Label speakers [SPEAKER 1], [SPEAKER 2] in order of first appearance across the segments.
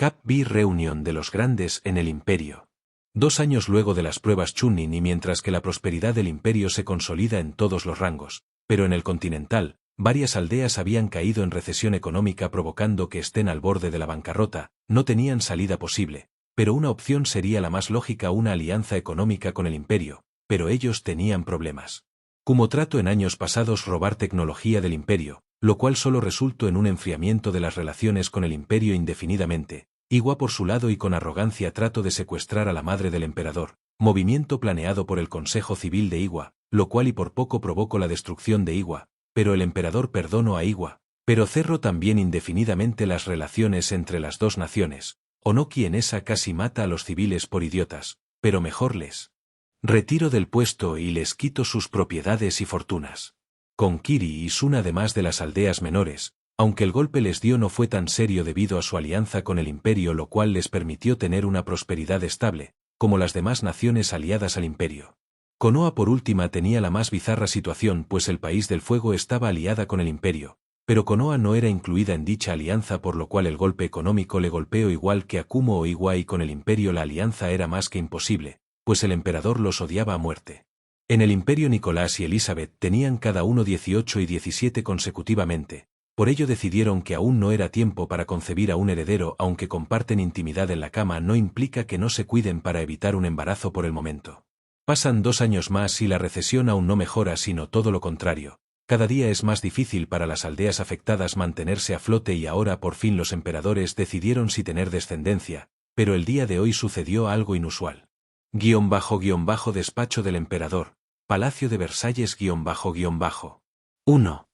[SPEAKER 1] Cap B reunión de los grandes en el imperio. 2 años luego de las pruebas Chunin y mientras que la prosperidad del imperio se consolida en todos los rangos, pero en el continental, varias aldeas habían caído en recesión económica provocando que estén al borde de la bancarrota, no tenían salida posible, pero una opción sería la más lógica, una alianza económica con el imperio, pero ellos tenían problemas. Como trato en años pasados robar tecnología del imperio, lo cual solo resultó en un enfriamiento de las relaciones con el imperio indefinidamente. Iwa por su lado y con arrogancia trató de secuestrar a la madre del emperador, movimiento planeado por el Consejo Civil de Iwa, lo cual y por poco provocó la destrucción de Iwa, pero el emperador perdonó a Iwa, pero cerró también indefinidamente las relaciones entre las dos naciones. Onoki en esa casi mata a los civiles por idiotas, pero mejor les retiro del puesto y les quito sus propiedades y fortunas. Con Kiri y Sun además de las aldeas menores, aunque el golpe les dio no fue tan serio debido a su alianza con el imperio, lo cual les permitió tener una prosperidad estable, como las demás naciones aliadas al imperio. Konoha por última tenía la más bizarra situación pues el país del fuego estaba aliada con el imperio, pero Konoha no era incluida en dicha alianza por lo cual el golpe económico le golpeó igual que a Kumo o Iwa y con el imperio la alianza era más que imposible, pues el emperador los odiaba a muerte. En el imperio Nicolás y Elizabeth tenían cada uno 18 y 17 consecutivamente, por ello decidieron que aún no era tiempo para concebir a un heredero, aunque comparten intimidad en la cama no implica que no se cuiden para evitar un embarazo por el momento. Pasan 2 años más y la recesión aún no mejora sino todo lo contrario. Cada día es más difícil para las aldeas afectadas mantenerse a flote y ahora por fin los emperadores decidieron si tener descendencia, pero el día de hoy sucedió algo inusual. Despacho del emperador, Palacio de Versalles 1.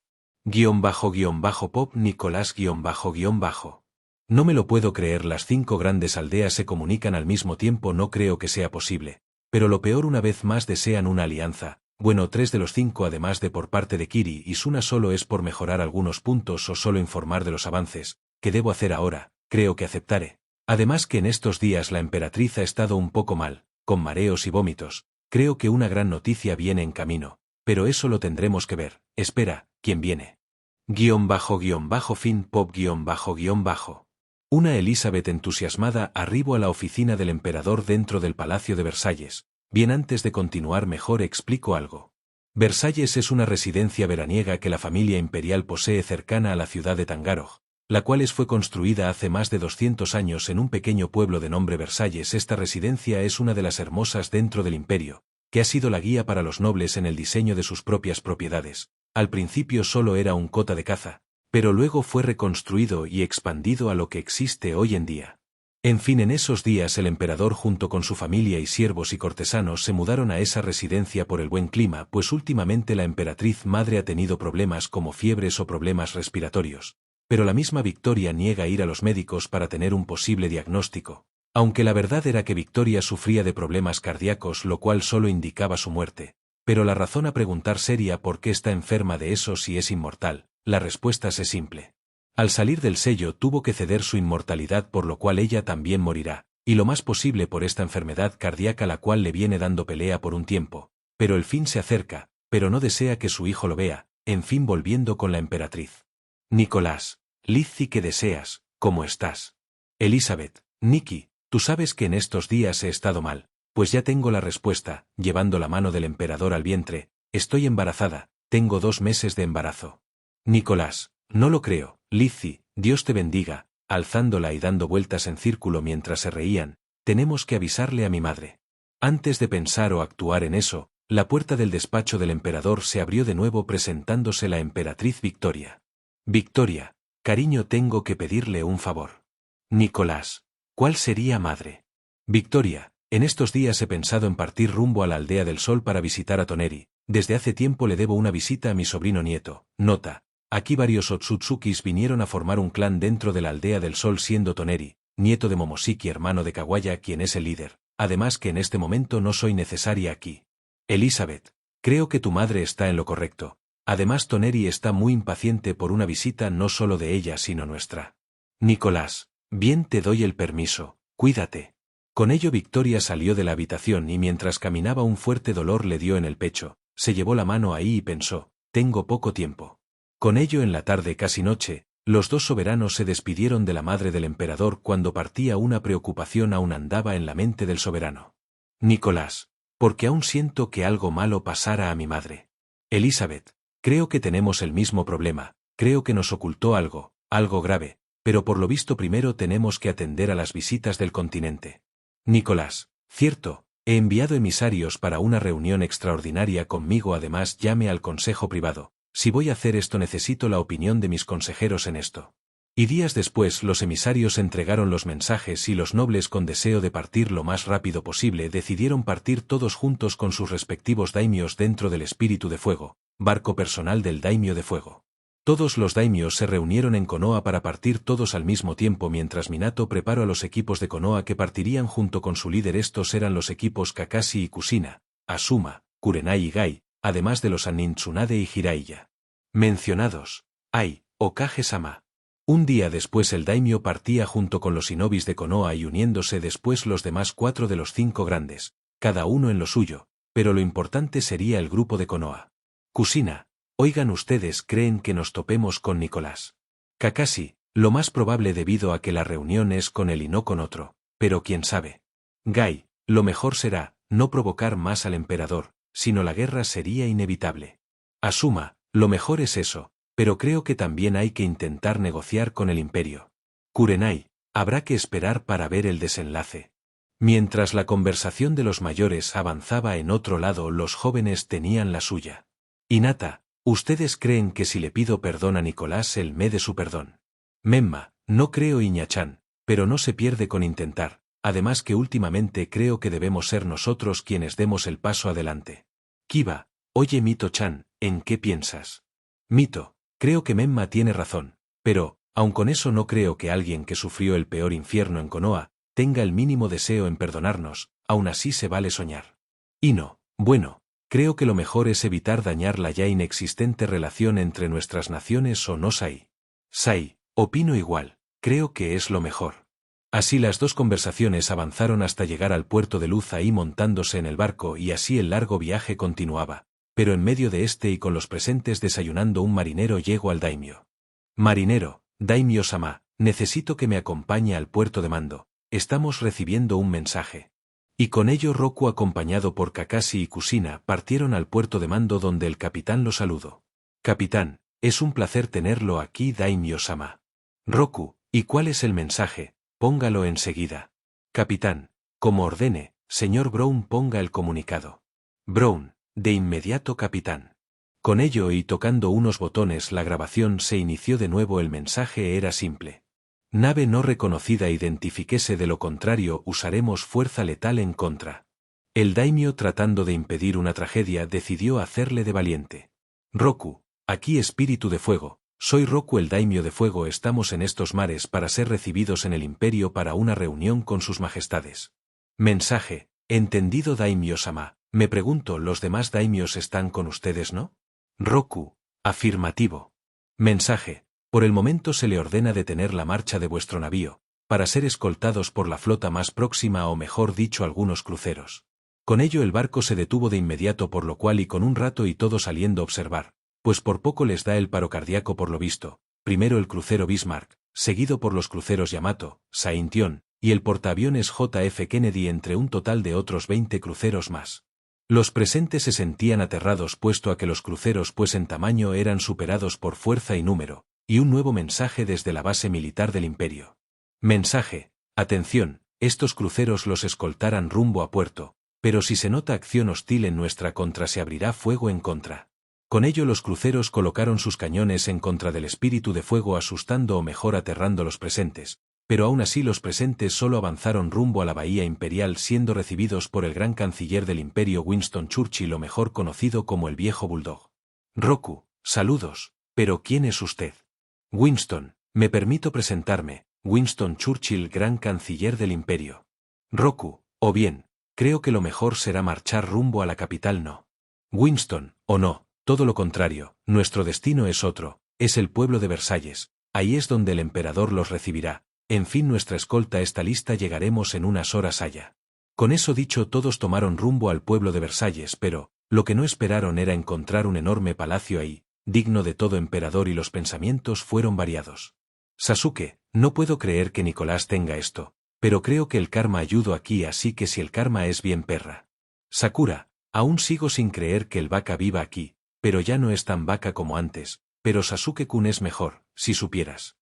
[SPEAKER 1] Pop Nicolás No me lo puedo creer, las 5 grandes aldeas se comunican al mismo tiempo, no creo que sea posible, pero lo peor una vez más desean una alianza. Bueno, 3 de los 5 además de por parte de Kiri y Suna solo es por mejorar algunos puntos o solo informar de los avances. ¿Qué debo hacer ahora? Creo que aceptaré. Además que en estos días la emperatriz ha estado un poco mal, con mareos y vómitos. Creo que una gran noticia viene en camino, pero eso lo tendremos que ver. Espera, ¿quién viene? Fin Pop Una Elizabeth entusiasmada arribó a la oficina del emperador dentro del Palacio de Versalles. Bien, antes de continuar mejor explico algo. Versalles es una residencia veraniega que la familia imperial posee cercana a la ciudad de Tangarog, la cual fue construida hace más de 200 años en un pequeño pueblo de nombre Versalles. Esta residencia es una de las hermosas dentro del imperio, que ha sido la guía para los nobles en el diseño de sus propias propiedades. Al principio solo era un cota de caza, pero luego fue reconstruido y expandido a lo que existe hoy en día. En fin, en esos días el emperador junto con su familia y siervos y cortesanos se mudaron a esa residencia por el buen clima, pues últimamente la emperatriz madre ha tenido problemas como fiebres o problemas respiratorios, pero la misma Victoria niega ir a los médicos para tener un posible diagnóstico, aunque la verdad era que Victoria sufría de problemas cardíacos, lo cual solo indicaba su muerte. Pero la razón a preguntar sería ¿por qué está enferma de eso si es inmortal? La respuesta es simple. Al salir del sello tuvo que ceder su inmortalidad, por lo cual ella también morirá, y lo más posible por esta enfermedad cardíaca la cual le viene dando pelea por un tiempo, pero el fin se acerca, pero no desea que su hijo lo vea. En fin, volviendo con la emperatriz. Nicolás, Lizzie, ¿qué deseas? ¿Cómo estás? Elizabeth, Nikki, tú sabes que en estos días he estado mal. Pues ya tengo la respuesta, llevando la mano del emperador al vientre. Estoy embarazada, tengo 2 meses de embarazo. Nicolás, no lo creo. Lizzie, Dios te bendiga, alzándola y dando vueltas en círculo mientras se reían. Tenemos que avisarle a mi madre. Antes de pensar o actuar en eso, la puerta del despacho del emperador se abrió de nuevo presentándose la emperatriz Victoria. Victoria, cariño, tengo que pedirle un favor. Nicolás, ¿cuál sería, madre? Victoria, en estos días he pensado en partir rumbo a la Aldea del Sol para visitar a Toneri. Desde hace tiempo le debo una visita a mi sobrino nieto. Nota: aquí varios Otsutsukis vinieron a formar un clan dentro de la Aldea del Sol, siendo Toneri, nieto de Momoshiki, hermano de Kawaya, quien es el líder. Además que en este momento no soy necesaria aquí. Elizabeth, creo que tu madre está en lo correcto. Además Toneri está muy impaciente por una visita no solo de ella sino nuestra. Nicolás, bien, te doy el permiso, cuídate. Con ello Victoria salió de la habitación y mientras caminaba un fuerte dolor le dio en el pecho, se llevó la mano ahí y pensó, tengo poco tiempo. Con ello en la tarde casi noche, Los dos soberanos se despidieron de la madre del emperador cuando partía. Una preocupación aún andaba en la mente del soberano. Nicolás, porque aún siento que algo malo pasara a mi madre. Elizabeth, creo que tenemos el mismo problema, creo que nos ocultó algo grave, pero por lo visto primero tenemos que atender a las visitas del continente. Nicolás, cierto, he enviado emisarios para una reunión extraordinaria conmigo. Además llame al consejo privado. Si voy a hacer esto necesito la opinión de mis consejeros en esto. Y días después los emisarios entregaron los mensajes y los nobles, con deseo de partir lo más rápido posible, decidieron partir todos juntos con sus respectivos daimios dentro del Espíritu de Fuego, barco personal del daimio de fuego. Todos los daimios se reunieron en Konoha para partir todos al mismo tiempo, mientras Minato preparó a los equipos de Konoha que partirían junto con su líder. Estos eran los equipos Kakashi y Kushina, Asuma, Kurenai y Gai, además de los Sannin Tsunade y Jiraiya. Mencionados. Ai, Okage-sama. Un día después el daimyo partía junto con los shinobis de Konoha y uniéndose después los demás 4 de los 5 grandes, cada uno en lo suyo, pero lo importante sería el grupo de Konoha. Kushina, oigan, ustedes creen que nos topemos con Nicolás. Kakashi, lo más probable debido a que la reunión es con él y no con otro, pero quién sabe. Gai, lo mejor será no provocar más al emperador, sino la guerra sería inevitable. Asuma, lo mejor es eso, pero creo que también hay que intentar negociar con el imperio. Kurenai, habrá que esperar para ver el desenlace. Mientras la conversación de los mayores avanzaba en otro lado, los jóvenes tenían la suya. Hinata, ¿ustedes creen que si le pido perdón a Nicolás él me dé su perdón? Memma, no creo, Iña-chan, pero no se pierde con intentar, además que últimamente creo que debemos ser nosotros quienes demos el paso adelante. Kiba, oye Mito-chan, ¿en qué piensas? Mito, creo que Memma tiene razón, pero, aun con eso no creo que alguien que sufrió el peor infierno en Konoha tenga el mínimo deseo en perdonarnos, aún así se vale soñar. Ino, bueno, creo que lo mejor es evitar dañar la ya inexistente relación entre nuestras naciones, ¿o no, Sai? Sai, opino igual, creo que es lo mejor. Así las dos conversaciones avanzaron hasta llegar al puerto de luz, ahí montándose en el barco, y así el largo viaje continuaba, pero en medio de este y con los presentes desayunando, un marinero llegó al daimyo. Marinero, daimyo-sama, necesito que me acompañe al puerto de mando, estamos recibiendo un mensaje. Y con ello Roku, acompañado por Kakashi y Kushina, partieron al puerto de mando, donde el capitán lo saludó. Capitán, es un placer tenerlo aquí, daimyo-sama. Roku, ¿y cuál es el mensaje? Póngalo enseguida. Capitán, como ordene, señor Brown, ponga el comunicado. Brown, de inmediato, capitán. Con ello y tocando unos botones la grabación se inició de nuevo. El mensaje era simple. Nave no reconocida, identifíquese, de lo contrario usaremos fuerza letal en contra. El daimyo, tratando de impedir una tragedia, decidió hacerle de valiente. Roku, aquí Espíritu de Fuego. Soy Roku, el daimyo de fuego. Estamos en estos mares para ser recibidos en el imperio para una reunión con sus majestades. Mensaje, entendido, daimyo-sama. Me pregunto, ¿los demás daimios están con ustedes, no? Roku, afirmativo. Mensaje, por el momento se le ordena detener la marcha de vuestro navío, para ser escoltados por la flota más próxima, o mejor dicho, algunos cruceros. Con ello el barco se detuvo de inmediato, por lo cual y con un rato y todo saliendo a observar, pues por poco les da el paro cardíaco por lo visto, primero el crucero Bismarck, seguido por los cruceros Yamato, Saintion, y el portaaviones J.F. Kennedy, entre un total de otros 20 cruceros más. Los presentes se sentían aterrados, puesto a que los cruceros pues en tamaño eran superados por fuerza y número, y un nuevo mensaje desde la base militar del imperio. Mensaje, atención, estos cruceros los escoltarán rumbo a puerto, pero si se nota acción hostil en nuestra contra se abrirá fuego en contra. Con ello los cruceros colocaron sus cañones en contra del Espíritu de Fuego, asustando o mejor aterrando a los presentes, pero aún así los presentes solo avanzaron rumbo a la bahía imperial, siendo recibidos por el gran canciller del imperio Winston Churchill, o mejor conocido como el viejo Bulldog. Roku, saludos, pero ¿quién es usted? Winston, me permito presentarme, Winston Churchill, gran canciller del imperio. Roku, o bien, creo que lo mejor será marchar rumbo a la capital, ¿no? Winston, o no. Todo lo contrario, nuestro destino es otro, es el pueblo de Versalles, ahí es donde el emperador los recibirá, en fin, nuestra escolta está lista, llegaremos en unas horas allá. Con eso dicho, todos tomaron rumbo al pueblo de Versalles, pero, lo que no esperaron era encontrar un enorme palacio ahí, digno de todo emperador, y los pensamientos fueron variados. Sasuke, no puedo creer que Nicolás tenga esto, pero creo que el karma ayudó aquí, así que si el karma es bien perra. Sakura, aún sigo sin creer que el vaca viva aquí, pero ya no es tan vaca como antes, pero Sasuke-kun es mejor, si supieras.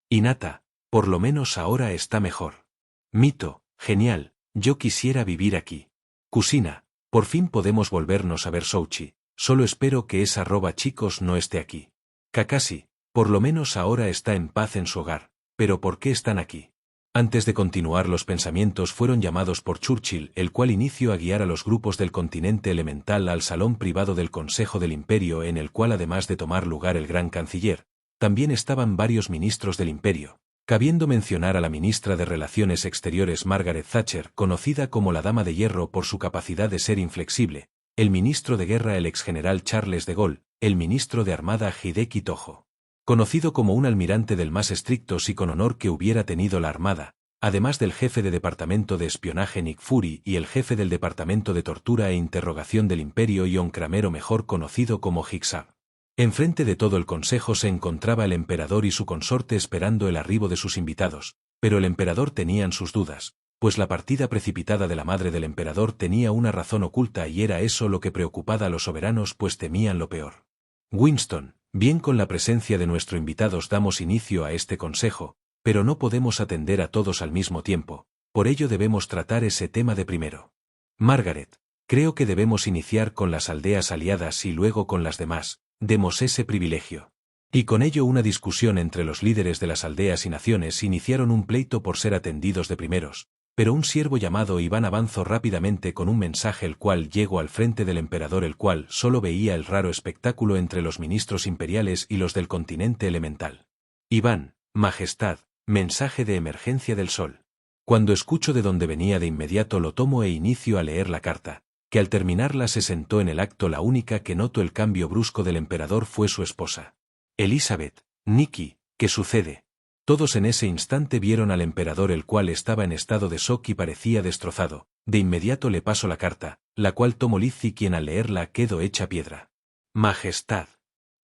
[SPEAKER 1] Hinata, por lo menos ahora está mejor. Mito, genial, yo quisiera vivir aquí. Kusina, por fin podemos volvernos a ver Souchi, solo espero que esa roba chicos no esté aquí. Kakashi, por lo menos ahora está en paz en su hogar, pero ¿por qué están aquí? Antes de continuar, los pensamientos fueron llamados por Churchill, el cual inició a guiar a los grupos del continente elemental al salón privado del Consejo del Imperio, en el cual, además de tomar lugar el gran canciller, también estaban varios ministros del Imperio, cabiendo mencionar a la ministra de Relaciones Exteriores Margaret Thatcher, conocida como la Dama de Hierro por su capacidad de ser inflexible, el ministro de Guerra el exgeneral Charles de Gaulle, el ministro de Armada Hideki Tojo, conocido como un almirante del más estrictos y con honor que hubiera tenido la Armada, además del jefe de Departamento de Espionaje Nick Fury y el jefe del Departamento de Tortura e Interrogación del Imperio John Kramer, o mejor conocido como Hicksab. Enfrente de todo el consejo se encontraba el emperador y su consorte esperando el arribo de sus invitados, pero el emperador tenía sus dudas, pues la partida precipitada de la madre del emperador tenía una razón oculta y era eso lo que preocupaba a los soberanos, pues temían lo peor. Winston, bien, con la presencia de nuestro invitados damos inicio a este consejo, pero no podemos atender a todos al mismo tiempo, por ello debemos tratar ese tema de primero. Margaret, creo que debemos iniciar con las aldeas aliadas y luego con las demás, demos ese privilegio. Y con ello una discusión entre los líderes de las aldeas y naciones iniciaron un pleito por ser atendidos de primeros, pero un siervo llamado Iván avanzó rápidamente con un mensaje, el cual llegó al frente del emperador, el cual solo veía el raro espectáculo entre los ministros imperiales y los del continente elemental. Iván, Majestad, mensaje de emergencia del Sol. Cuando escucho de dónde venía, de inmediato lo tomo e inicio a leer la carta, que al terminarla se sentó en el acto. La única que notó el cambio brusco del emperador fue su esposa. Elizabeth, Nikki, ¿qué sucede? Todos en ese instante vieron al emperador, el cual estaba en estado de shock y parecía destrozado. De inmediato le paso la carta, la cual tomó Lizzie, quien al leerla quedó hecha piedra. Majestad.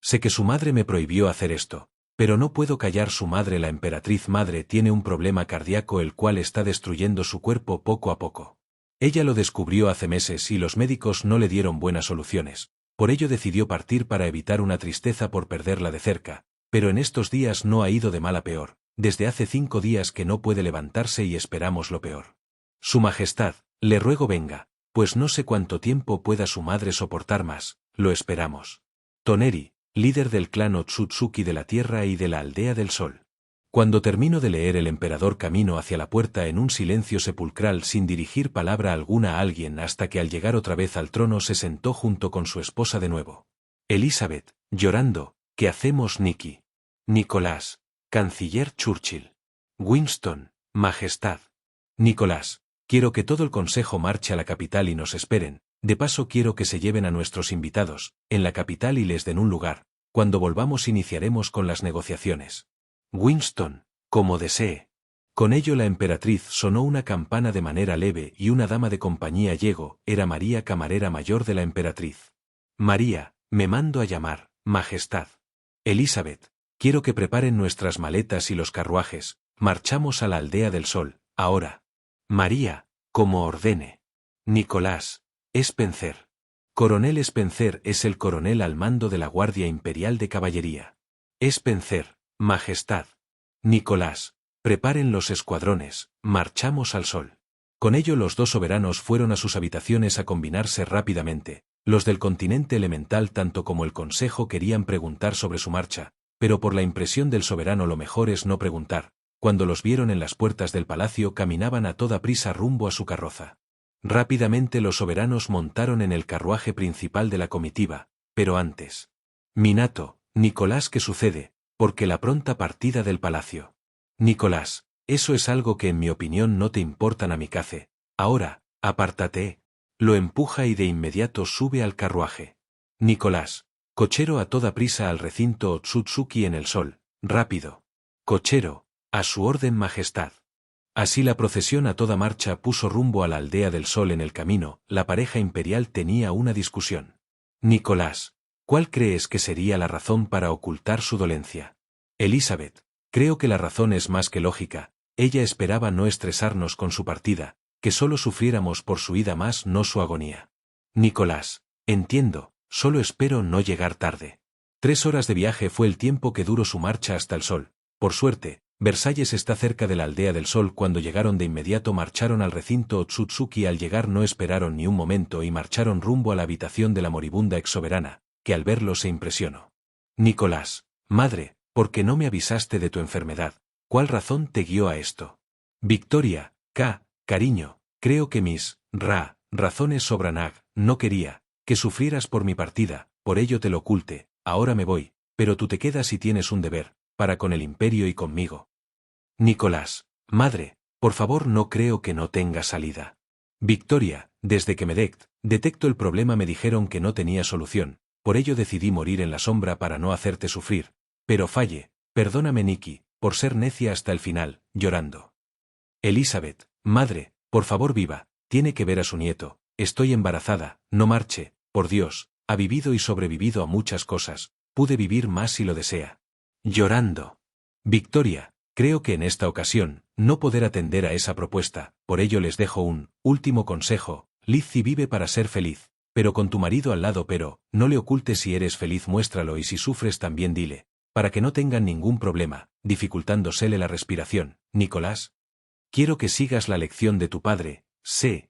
[SPEAKER 1] Sé que su madre me prohibió hacer esto, pero no puedo callar. Su madre, la emperatriz madre, tiene un problema cardíaco el cual está destruyendo su cuerpo poco a poco. Ella lo descubrió hace meses y los médicos no le dieron buenas soluciones, por ello decidió partir para evitar una tristeza por perderla de cerca, pero en estos días no ha ido de mal a peor, desde hace 5 días que no puede levantarse y esperamos lo peor. Su Majestad, le ruego venga, pues no sé cuánto tiempo pueda su madre soportar más, lo esperamos. Toneri, líder del clan Otsutsuki de la Tierra y de la Aldea del Sol. Cuando termino de leer, el emperador caminó hacia la puerta en un silencio sepulcral sin dirigir palabra alguna a alguien, hasta que al llegar otra vez al trono se sentó junto con su esposa de nuevo. Elizabeth, llorando, ¿qué hacemos, Nikki? Nicolás, canciller Churchill. Winston, Majestad. Nicolás, quiero que todo el consejo marche a la capital y nos esperen, de paso quiero que se lleven a nuestros invitados, en la capital y les den un lugar, cuando volvamos iniciaremos con las negociaciones. Winston, como desee. Con ello la emperatriz sonó una campana de manera leve y una dama de compañía llegó, era María, camarera mayor de la emperatriz. María, me mando a llamar, Majestad. Elizabeth, quiero que preparen nuestras maletas y los carruajes, marchamos a la Aldea del Sol, ahora. María, como ordene. Nicolás, Spencer. Coronel Spencer es el coronel al mando de la Guardia Imperial de Caballería. Spencer, Majestad. Nicolás, preparen los escuadrones, marchamos al Sol. Con ello los dos soberanos fueron a sus habitaciones a combinarse rápidamente. Los del continente elemental tanto como el consejo querían preguntar sobre su marcha, pero por la impresión del soberano lo mejor es no preguntar. Cuando los vieron en las puertas del palacio caminaban a toda prisa rumbo a su carroza. Rápidamente los soberanos montaron en el carruaje principal de la comitiva, pero antes. Minato, Nicolás, ¿qué sucede? Porque la pronta partida del palacio. Nicolás, eso es algo que en mi opinión no te importa, Namikaze. Ahora, apártate. Lo empuja y de inmediato sube al carruaje. Nicolás, cochero a toda prisa al recinto Otsutsuki en el Sol, rápido. Cochero, a su orden, Majestad. Así la procesión a toda marcha puso rumbo a la Aldea del Sol. En el camino, la pareja imperial tenía una discusión. Nicolás, ¿cuál crees que sería la razón para ocultar su dolencia? Elizabeth, Creo que la razón es más que lógica. Ella esperaba no estresarnos con su partida, que solo sufriéramos por su ida más no su agonía. Nicolás, entiendo, solo espero no llegar tarde. 3 horas de viaje fue el tiempo que duró su marcha hasta el sol. Por suerte, Versalles está cerca de la aldea del sol. Cuando llegaron de inmediato marcharon al recinto Otsutsuki. Al llegar no esperaron ni un momento y marcharon rumbo a la habitación de la moribunda exsoberana, que al verlo se impresionó. Nicolás, madre, ¿por qué no me avisaste de tu enfermedad? ¿Cuál razón te guió a esto? Victoria, cariño, creo que mis razones sobran. No quería que sufrieras por mi partida, por ello te lo oculté. Ahora me voy, pero tú te quedas y tienes un deber, para con el imperio y conmigo. Nicolás, madre, por favor, no creo que no tenga salida. Victoria, desde que me detecto el problema me dijeron que no tenía solución, por ello decidí morir en la sombra para no hacerte sufrir, pero perdóname Nikki, por ser necia hasta el final, llorando. Elizabeth, madre, por favor viva, tiene que ver a su nieto, estoy embarazada, no marche, por Dios, ha vivido y sobrevivido a muchas cosas, pude vivir más si lo desea. Llorando. Victoria, creo que en esta ocasión, no poder atender a esa propuesta, por ello les dejo un último consejo. Lizzie vive para ser feliz, pero con tu marido al lado, pero no le ocultes si eres feliz, muéstralo y si sufres también dile, para que no tengan ningún problema, dificultándosele la respiración. Nicolás, quiero que sigas la lección de tu padre, sé.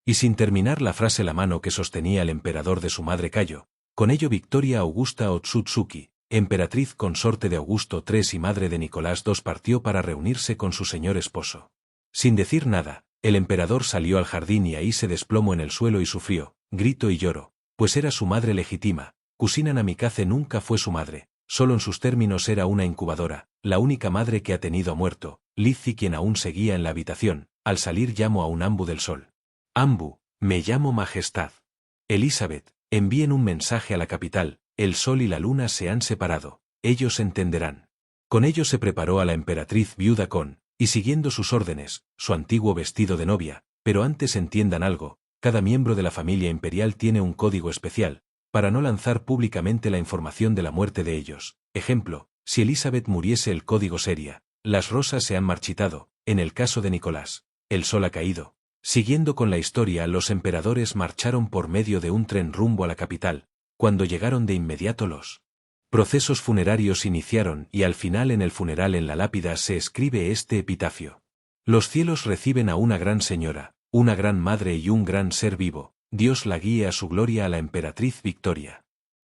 [SPEAKER 1] Y sin terminar la frase la mano que sostenía el emperador de su madre cayó. Con ello Victoria Augusta Otsutsuki, emperatriz consorte de Augusto III y madre de Nicolás II, partió para reunirse con su señor esposo. Sin decir nada, el emperador salió al jardín y ahí se desplomó en el suelo y sufrió, grito y lloro, pues era su madre legítima. Kusina Namikaze nunca fue su madre, solo en sus términos era una incubadora, la única madre que ha tenido muerto. Lizzie, quien aún seguía en la habitación, al salir llamó a un Ambu del sol. Ambu, me llamo Majestad. Elizabeth, envíen un mensaje a la capital, el sol y la luna se han separado, ellos entenderán. Con ello se preparó a la emperatriz viuda y siguiendo sus órdenes, su antiguo vestido de novia, pero antes entiendan algo, cada miembro de la familia imperial tiene un código especial, para no lanzar públicamente la información de la muerte de ellos. Ejemplo, si Elizabeth muriese el código sería, las rosas se han marchitado, en el caso de Nicolás, el sol ha caído. Siguiendo con la historia, los emperadores marcharon por medio de un tren rumbo a la capital. Cuando llegaron de inmediato los procesos funerarios iniciaron y al final en el funeral en la lápida se escribe este epitafio. Los cielos reciben a una gran señora, una gran madre y un gran ser vivo, Dios la guíe a su gloria a la emperatriz Victoria.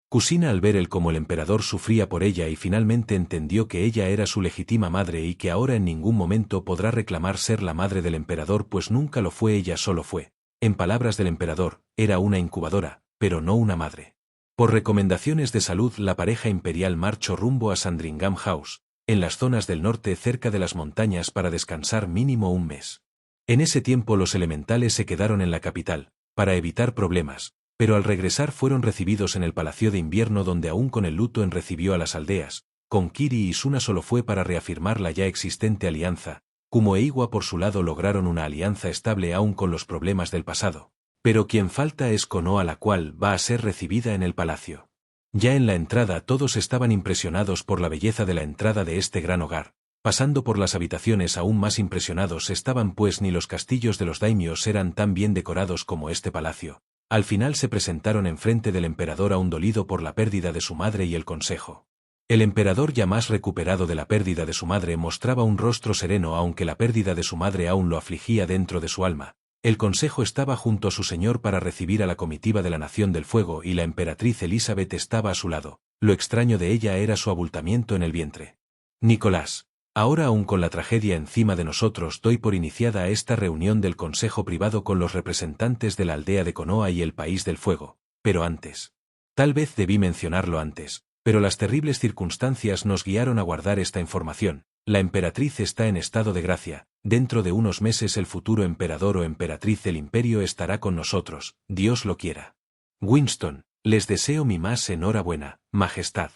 [SPEAKER 1] Kusina al ver cómo el emperador sufría por ella y finalmente entendió que ella era su legítima madre y que ahora en ningún momento podrá reclamar ser la madre del emperador, pues nunca lo fue, ella solo fue, en palabras del emperador, era una incubadora, pero no una madre. Por recomendaciones de salud la pareja imperial marchó rumbo a Sandringham House, en las zonas del norte cerca de las montañas para descansar mínimo un mes. En ese tiempo los elementales se quedaron en la capital, para evitar problemas, pero al regresar fueron recibidos en el Palacio de Invierno donde aún con el luto recibió a las aldeas. Con Kiri y Suna solo fue para reafirmar la ya existente alianza. Kumo e Iwa por su lado lograron una alianza estable aún con los problemas del pasado. Pero quien falta es Konoha, la cual va a ser recibida en el palacio. Ya en la entrada todos estaban impresionados por la belleza de la entrada de este gran hogar. Pasando por las habitaciones aún más impresionados estaban, pues ni los castillos de los daimios eran tan bien decorados como este palacio. Al final se presentaron enfrente del emperador aún dolido por la pérdida de su madre y el consejo. El emperador, ya más recuperado de la pérdida de su madre, mostraba un rostro sereno aunque la pérdida de su madre aún lo afligía dentro de su alma. El consejo estaba junto a su señor para recibir a la comitiva de la Nación del Fuego y la emperatriz Elizabeth estaba a su lado. Lo extraño de ella era su abultamiento en el vientre. Nicolás, ahora aún con la tragedia encima de nosotros doy por iniciada a esta reunión del consejo privado con los representantes de la aldea de Konoha y el País del Fuego, pero antes. Tal vez debí mencionarlo antes, pero las terribles circunstancias nos guiaron a guardar esta información. La emperatriz está en estado de gracia, dentro de unos meses el futuro emperador o emperatriz del imperio estará con nosotros, Dios lo quiera. Winston, les deseo mi más enhorabuena, majestad.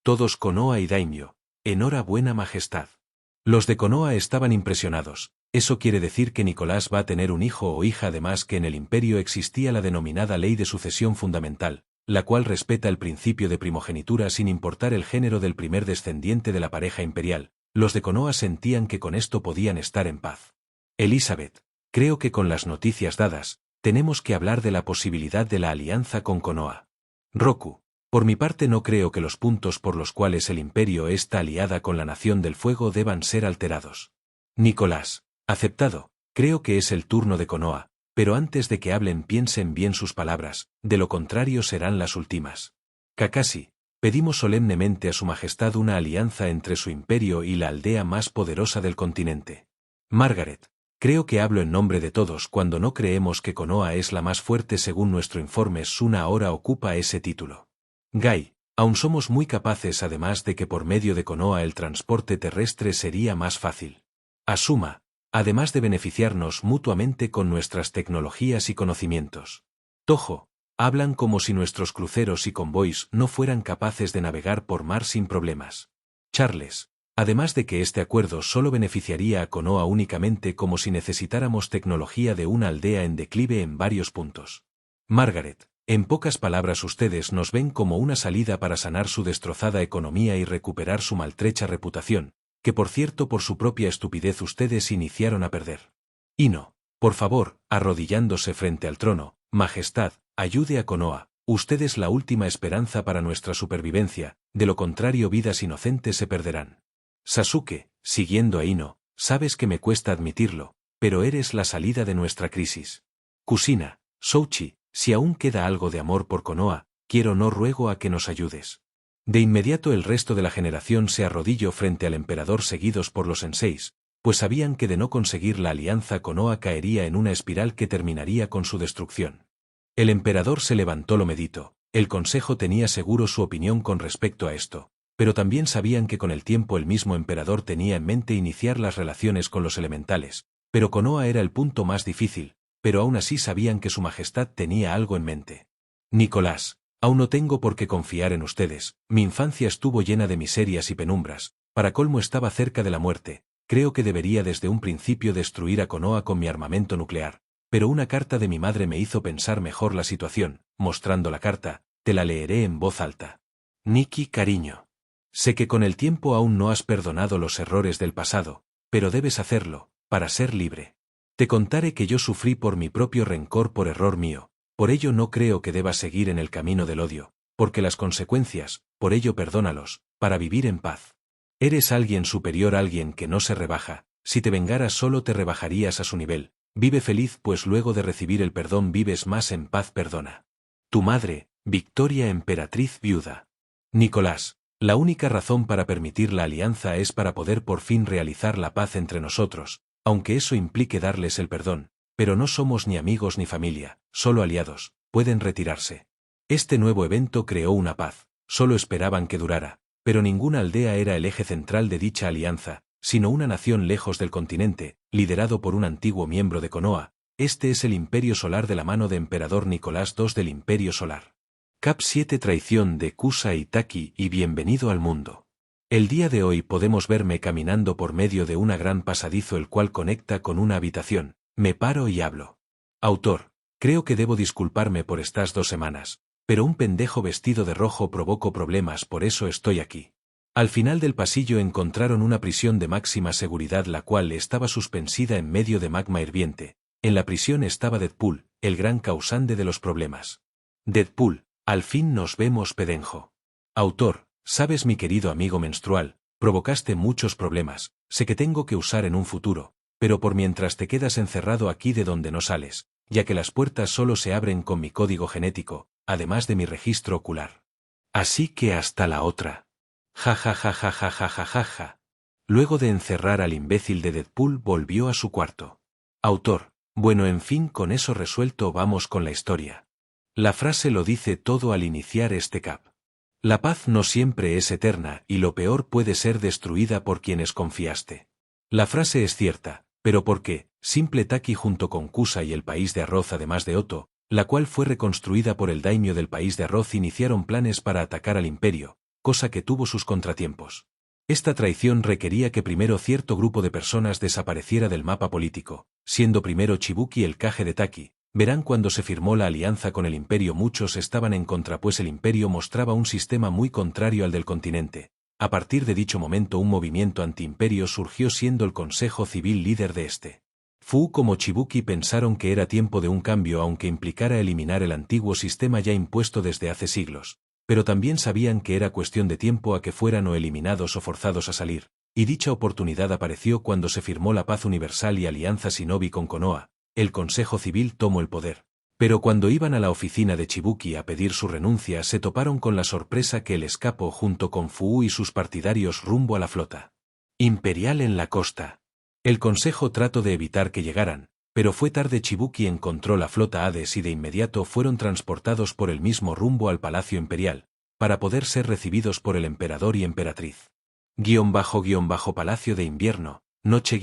[SPEAKER 1] Todos Konoha y daimyo, enhorabuena majestad. Los de Konoha estaban impresionados, eso quiere decir que Nicolás va a tener un hijo o hija, además que en el imperio existía la denominada ley de sucesión fundamental, la cual respeta el principio de primogenitura sin importar el género del primer descendiente de la pareja imperial, los de Konoha sentían que con esto podían estar en paz. Elizabeth, creo que con las noticias dadas, tenemos que hablar de la posibilidad de la alianza con Konoha. Roku, por mi parte no creo que los puntos por los cuales el imperio está aliada con la Nación del Fuego deban ser alterados. Nicolás, aceptado, creo que es el turno de Konoha, pero antes de que hablen piensen bien sus palabras, de lo contrario serán las últimas. Kakashi, pedimos solemnemente a su majestad una alianza entre su imperio y la aldea más poderosa del continente. Margaret, creo que hablo en nombre de todos cuando no creemos que Konoha es la más fuerte según nuestro informe. Suna ahora ocupa ese título. Gai, aún somos muy capaces además de que por medio de Konoha el transporte terrestre sería más fácil. Asuma, además de beneficiarnos mutuamente con nuestras tecnologías y conocimientos. Tojo, hablan como si nuestros cruceros y convoys no fueran capaces de navegar por mar sin problemas. Charles, además de que este acuerdo solo beneficiaría a Konoha únicamente como si necesitáramos tecnología de una aldea en declive en varios puntos. Margaret, en pocas palabras ustedes nos ven como una salida para sanar su destrozada economía y recuperar su maltrecha reputación, que por cierto por su propia estupidez ustedes iniciaron a perder. Ino, por favor, arrodillándose frente al trono, Majestad, ayude a Konoha, usted es la última esperanza para nuestra supervivencia, de lo contrario vidas inocentes se perderán. Sasuke, siguiendo a Ino, sabes que me cuesta admitirlo, pero eres la salida de nuestra crisis. Kusina, Souchi, si aún queda algo de amor por Konoha, no ruego a que nos ayudes. De inmediato el resto de la generación se arrodilló frente al emperador seguidos por los senseis, pues sabían que de no conseguir la alianza Konoha caería en una espiral que terminaría con su destrucción. El emperador se levantó. Lo medito, el consejo tenía seguro su opinión con respecto a esto, pero también sabían que con el tiempo el mismo emperador tenía en mente iniciar las relaciones con los elementales, pero Konoha era el punto más difícil, pero aún así sabían que su majestad tenía algo en mente. Nicolás, aún no tengo por qué confiar en ustedes, mi infancia estuvo llena de miserias y penumbras, para colmo estaba cerca de la muerte, creo que debería desde un principio destruir a Konoha con mi armamento nuclear, pero una carta de mi madre me hizo pensar mejor la situación, mostrando la carta, te la leeré en voz alta. Nikki, cariño. Sé que con el tiempo aún no has perdonado los errores del pasado, pero debes hacerlo, para ser libre. Te contaré que yo sufrí por mi propio rencor por error mío. Por ello no creo que debas seguir en el camino del odio, porque las consecuencias, por ello perdónalos, para vivir en paz. Eres alguien superior, alguien que no se rebaja, si te vengaras solo te rebajarías a su nivel, vive feliz pues luego de recibir el perdón vives más en paz. Perdona. Tu madre, Victoria, emperatriz viuda. Nicolás, la única razón para permitir la alianza es para poder por fin realizar la paz entre nosotros, aunque eso implique darles el perdón. Pero no somos ni amigos ni familia, solo aliados, pueden retirarse. Este nuevo evento creó una paz, solo esperaban que durara, pero ninguna aldea era el eje central de dicha alianza, sino una nación lejos del continente, liderado por un antiguo miembro de Konoha. Este es el Imperio Solar de la mano de Emperador Nicolás II del Imperio Solar. Cap 7 Traición de Kusa Itaki y bienvenido al mundo. El día de hoy podemos verme caminando por medio de una gran pasadizo el cual conecta con una habitación. Me paro y hablo. Autor, creo que debo disculparme por estas 2 semanas, pero un pendejo vestido de rojo provocó problemas, por eso estoy aquí. Al final del pasillo encontraron una prisión de máxima seguridad la cual estaba suspensida en medio de magma hirviente. En la prisión estaba Deadpool, el gran causante de los problemas. Deadpool, al fin nos vemos, pedenjo. Autor, sabes mi querido amigo menstrual, provocaste muchos problemas, sé que tengo que usar en un futuro. Pero por mientras te quedas encerrado aquí de donde no sales, ya que las puertas solo se abren con mi código genético, además de mi registro ocular. Así que hasta la otra. Ja ja ja ja ja ja ja ja ja. Luego de encerrar al imbécil de Deadpool volvió a su cuarto. Autor, bueno, en fin, con eso resuelto vamos con la historia. La frase lo dice todo al iniciar este cap. La paz no siempre es eterna y lo peor puede ser destruida por quienes confiaste. La frase es cierta. Pero ¿por qué? Simple Taki junto con Kusa y el país de arroz además de Oto, la cual fue reconstruida por el daimyo del país de arroz iniciaron planes para atacar al imperio, cosa que tuvo sus contratiempos. Esta traición requería que primero cierto grupo de personas desapareciera del mapa político, siendo primero Chibuki el Kage de Taki, Verán cuando se firmó la alianza con el imperio muchos estaban en contra pues el imperio mostraba un sistema muy contrario al del continente. A partir de dicho momento un movimiento antiimperio surgió siendo el Consejo Civil líder de este. Fu como Chibuki pensaron que era tiempo de un cambio aunque implicara eliminar el antiguo sistema ya impuesto desde hace siglos, pero también sabían que era cuestión de tiempo a que fueran o eliminados o forzados a salir, y dicha oportunidad apareció cuando se firmó la paz universal y alianza Shinobi con Konoha. El Consejo Civil tomó el poder. Pero cuando iban a la oficina de Chibuki a pedir su renuncia se toparon con la sorpresa que él escapó junto con Fu y sus partidarios rumbo a la flota imperial en la costa. El consejo trató de evitar que llegaran, pero fue tarde. Chibuki encontró la flota Hades y de inmediato fueron transportados por el mismo rumbo al Palacio Imperial, para poder ser recibidos por el emperador y emperatriz. Palacio de Invierno, noche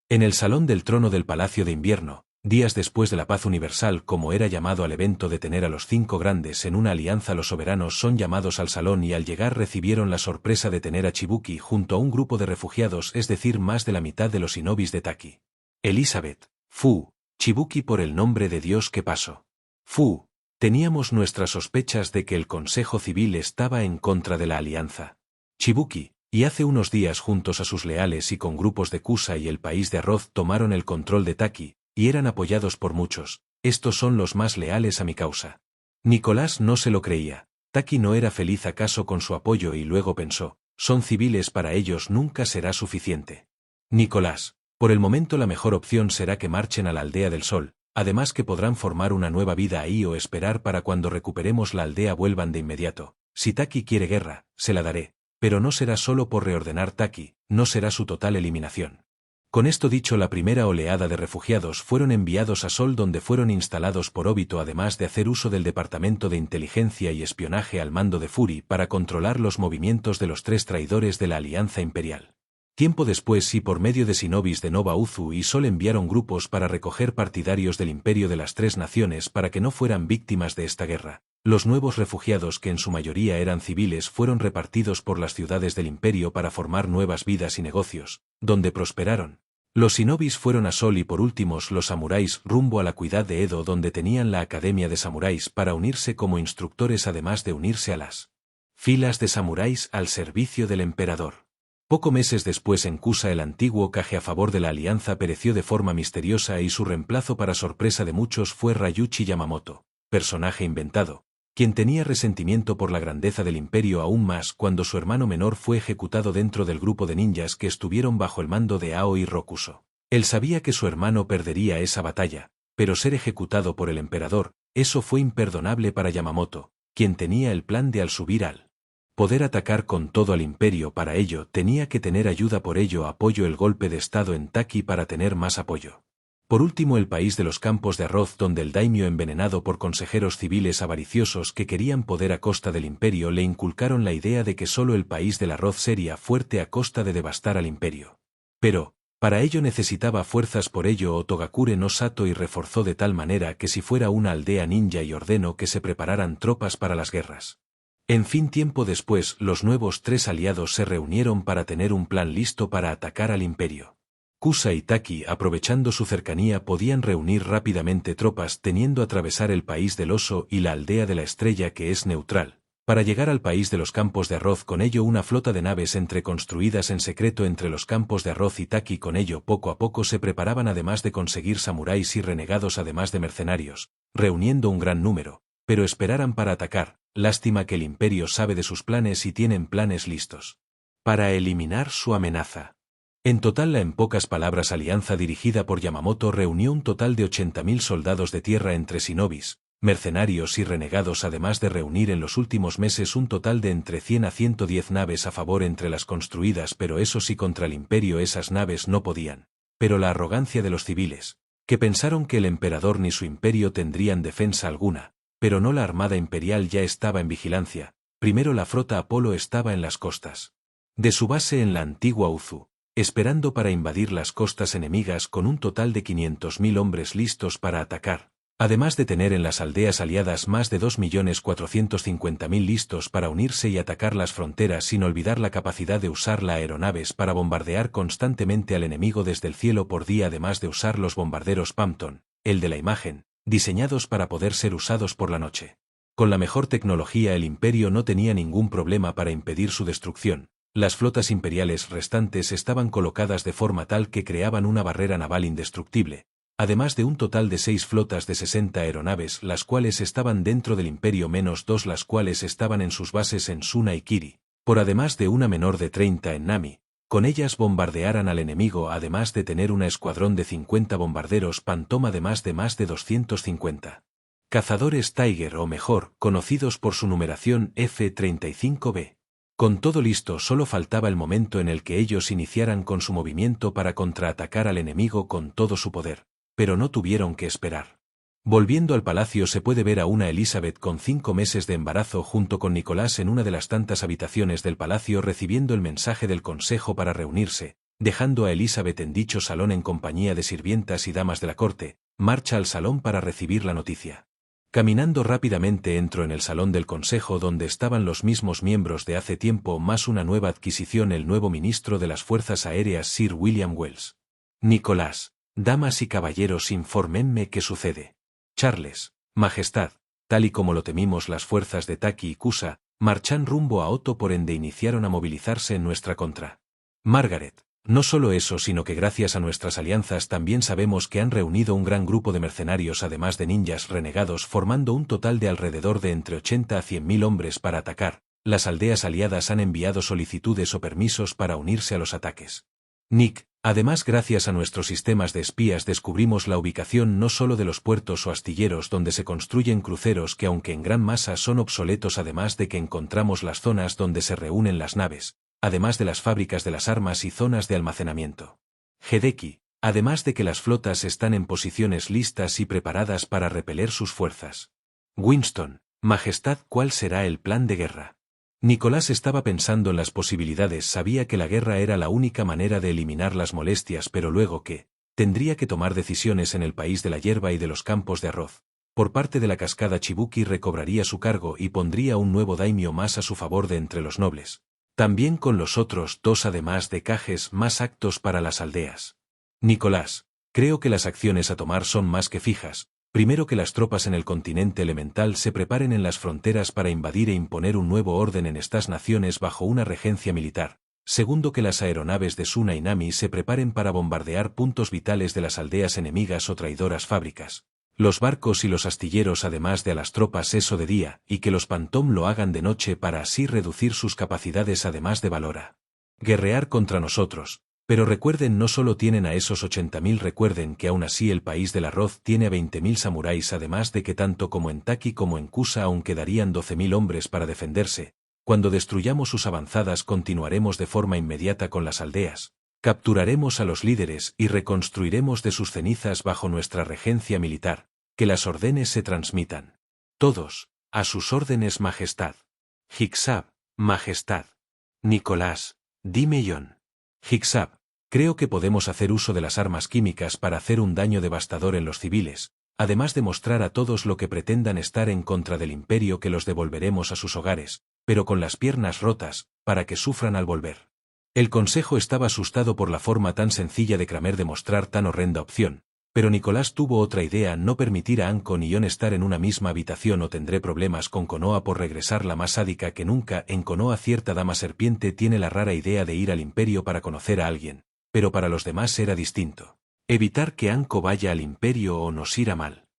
[SPEAKER 1] En el Salón del Trono del Palacio de Invierno, días después de la paz universal como era llamado al evento de tener a los 5 grandes en una alianza los soberanos son llamados al salón y al llegar recibieron la sorpresa de tener a Chibuki junto a un grupo de refugiados es decir más de la mitad de los shinobis de Taki. Elizabeth, Fu, Chibuki por el nombre de Dios ¿qué pasó? Fu, teníamos nuestras sospechas de que el Consejo Civil estaba en contra de la alianza. Chibuki, y hace unos días juntos a sus leales y con grupos de Kusa y el país de Arroz tomaron el control de Taki, y eran apoyados por muchos, estos son los más leales a mi causa. Nicolás no se lo creía, Taki no era feliz acaso con su apoyo y luego pensó, son civiles para ellos nunca será suficiente. Nicolás, por el momento la mejor opción será que marchen a la Aldea del Sol, además que podrán formar una nueva vida ahí o esperar para cuando recuperemos la aldea vuelvan de inmediato, si Taki quiere guerra, se la daré, pero no será solo por reordenar Taki, no será su total eliminación. Con esto dicho la primera oleada de refugiados fueron enviados a Sol donde fueron instalados por Obito además de hacer uso del Departamento de Inteligencia y Espionaje al mando de Fury para controlar los movimientos de los 3 traidores de la Alianza Imperial. Tiempo después y por medio de shinobis de Nova Uzu y Sol enviaron grupos para recoger partidarios del Imperio de las 3 naciones para que no fueran víctimas de esta guerra. Los nuevos refugiados que en su mayoría eran civiles fueron repartidos por las ciudades del Imperio para formar nuevas vidas y negocios, donde prosperaron. Los shinobis fueron a Sol y por últimos los samuráis rumbo a la ciudad de Edo donde tenían la Academia de Samuráis para unirse como instructores además de unirse a las filas de samuráis al servicio del emperador. Poco meses después en Kusa el antiguo Kage a favor de la alianza pereció de forma misteriosa y su reemplazo para sorpresa de muchos fue Ryuichi Yamamoto, personaje inventado, quien tenía resentimiento por la grandeza del imperio aún más cuando su hermano menor fue ejecutado dentro del grupo de ninjas que estuvieron bajo el mando de Aoi Rokuso. Él sabía que su hermano perdería esa batalla, pero ser ejecutado por el emperador, eso fue imperdonable para Yamamoto, quien tenía el plan de al subir al poder atacar con todo al imperio para ello tenía que tener ayuda por ello apoyo el golpe de estado en Taki para tener más apoyo. Por último el país de los campos de arroz donde el daimio envenenado por consejeros civiles avariciosos que querían poder a costa del imperio le inculcaron la idea de que solo el país del arroz sería fuerte a costa de devastar al imperio. Pero, para ello necesitaba fuerzas por ello Otogakure no Sato y reforzó de tal manera que si fuera una aldea ninja y ordenó que se prepararan tropas para las guerras. En fin tiempo después los nuevos 3 aliados se reunieron para tener un plan listo para atacar al imperio. Kusa y Taki aprovechando su cercanía podían reunir rápidamente tropas teniendo atravesar el país del oso y la aldea de la estrella que es neutral, para llegar al país de los campos de arroz con ello una flota de naves construidas en secreto entre los campos de arroz y Taki con ello poco a poco se preparaban además de conseguir samuráis y renegados además de mercenarios, reuniendo un gran número, pero esperaran para atacar, lástima que el imperio sabe de sus planes y tienen planes listos para eliminar su amenaza. En total la en pocas palabras alianza dirigida por Yamamoto reunió un total de 80.000 soldados de tierra entre shinobis, mercenarios y renegados además de reunir en los últimos meses un total de entre 100 a 110 naves a favor entre las construidas pero eso sí contra el imperio esas naves no podían. Pero la arrogancia de los civiles, que pensaron que el emperador ni su imperio tendrían defensa alguna, pero no la armada imperial ya estaba en vigilancia, primero la flota Apolo estaba en las costas de su base en la antigua Uzu, esperando para invadir las costas enemigas con un total de 500.000 hombres listos para atacar, además de tener en las aldeas aliadas más de 2.450.000 listos para unirse y atacar las fronteras sin olvidar la capacidad de usar las aeronaves para bombardear constantemente al enemigo desde el cielo por día además de usar los bombarderos Pampton, el de la imagen, diseñados para poder ser usados por la noche. Con la mejor tecnología el imperio no tenía ningún problema para impedir su destrucción. Las flotas imperiales restantes estaban colocadas de forma tal que creaban una barrera naval indestructible, además de un total de 6 flotas de 60 aeronaves las cuales estaban dentro del imperio menos 2 las cuales estaban en sus bases en Suna y Kiri, por además de una menor de 30 en Nami. Con ellas bombardearan al enemigo además de tener una escuadrón de 50 bombarderos Phantom además de más de 250 cazadores Tiger o mejor, conocidos por su numeración F-35B. Con todo listo solo faltaba el momento en el que ellos iniciaran con su movimiento para contraatacar al enemigo con todo su poder, pero no tuvieron que esperar. Volviendo al palacio se puede ver a una Elizabeth con 5 meses de embarazo junto con Nicolás en una de las tantas habitaciones del palacio recibiendo el mensaje del consejo para reunirse, dejando a Elizabeth en dicho salón en compañía de sirvientas y damas de la corte, marcha al salón para recibir la noticia. Caminando rápidamente entro en el salón del consejo donde estaban los mismos miembros de hace tiempo más una nueva adquisición el nuevo ministro de las Fuerzas Aéreas Sir William Wells. Nicolás, damas y caballeros infórmenme qué sucede. Charles, Majestad, tal y como lo temimos las fuerzas de Taki y Kusa, marchan rumbo a Otto por ende iniciaron a movilizarse en nuestra contra. Margaret, no solo eso sino que gracias a nuestras alianzas también sabemos que han reunido un gran grupo de mercenarios además de ninjas renegados formando un total de alrededor de entre 80 a 100.000 hombres para atacar. Las aldeas aliadas han enviado solicitudes o permisos para unirse a los ataques. Nick, además gracias a nuestros sistemas de espías descubrimos la ubicación no solo de los puertos o astilleros donde se construyen cruceros que aunque en gran masa son obsoletos además de que encontramos las zonas donde se reúnen las naves, además de las fábricas de las armas y zonas de almacenamiento. Hideki, además de que las flotas están en posiciones listas y preparadas para repeler sus fuerzas. Winston, Majestad, ¿cuál será el plan de guerra? Nicolás estaba pensando en las posibilidades, sabía que la guerra era la única manera de eliminar las molestias, pero luego que tendría que tomar decisiones en el país de la hierba y de los campos de arroz. Por parte de la cascada Chibuki recobraría su cargo y pondría un nuevo daimyo más a su favor de entre los nobles. También con los otros 2 además de cajes más actos para las aldeas. Nicolás, creo que las acciones a tomar son más que fijas. Primero que las tropas en el continente elemental se preparen en las fronteras para invadir e imponer un nuevo orden en estas naciones bajo una regencia militar. Segundo que las aeronaves de Suna y Nami se preparen para bombardear puntos vitales de las aldeas enemigas o traidoras fábricas. Los barcos y los astilleros además de a las tropas eso de día, y que los Phantom lo hagan de noche para así reducir sus capacidades además de valora. Guerrear contra nosotros. Pero recuerden no solo tienen a esos 80.000 recuerden que aún así el país del arroz tiene a 20.000 samuráis además de que tanto como en Taki como en Kusa aún quedarían 12.000 hombres para defenderse. Cuando destruyamos sus avanzadas continuaremos de forma inmediata con las aldeas. Capturaremos a los líderes y reconstruiremos de sus cenizas bajo nuestra regencia militar. Que las órdenes se transmitan. Todos, a sus órdenes Majestad. Hiksab, Majestad. Nicolás, dime John. Hiksab, creo que podemos hacer uso de las armas químicas para hacer un daño devastador en los civiles, además de mostrar a todos lo que pretendan estar en contra del imperio que los devolveremos a sus hogares, pero con las piernas rotas, para que sufran al volver. El consejo estaba asustado por la forma tan sencilla de Kramer de mostrar tan horrenda opción, pero Nicolás tuvo otra idea: no permitir a Ankon y Jon estar en una misma habitación o tendré problemas con Konoha por regresar la más sádica que nunca. En Konoha cierta dama serpiente tiene la rara idea de ir al imperio para conocer a alguien, pero para los demás era distinto. Evitar que Anko vaya al imperio o nos irá mal.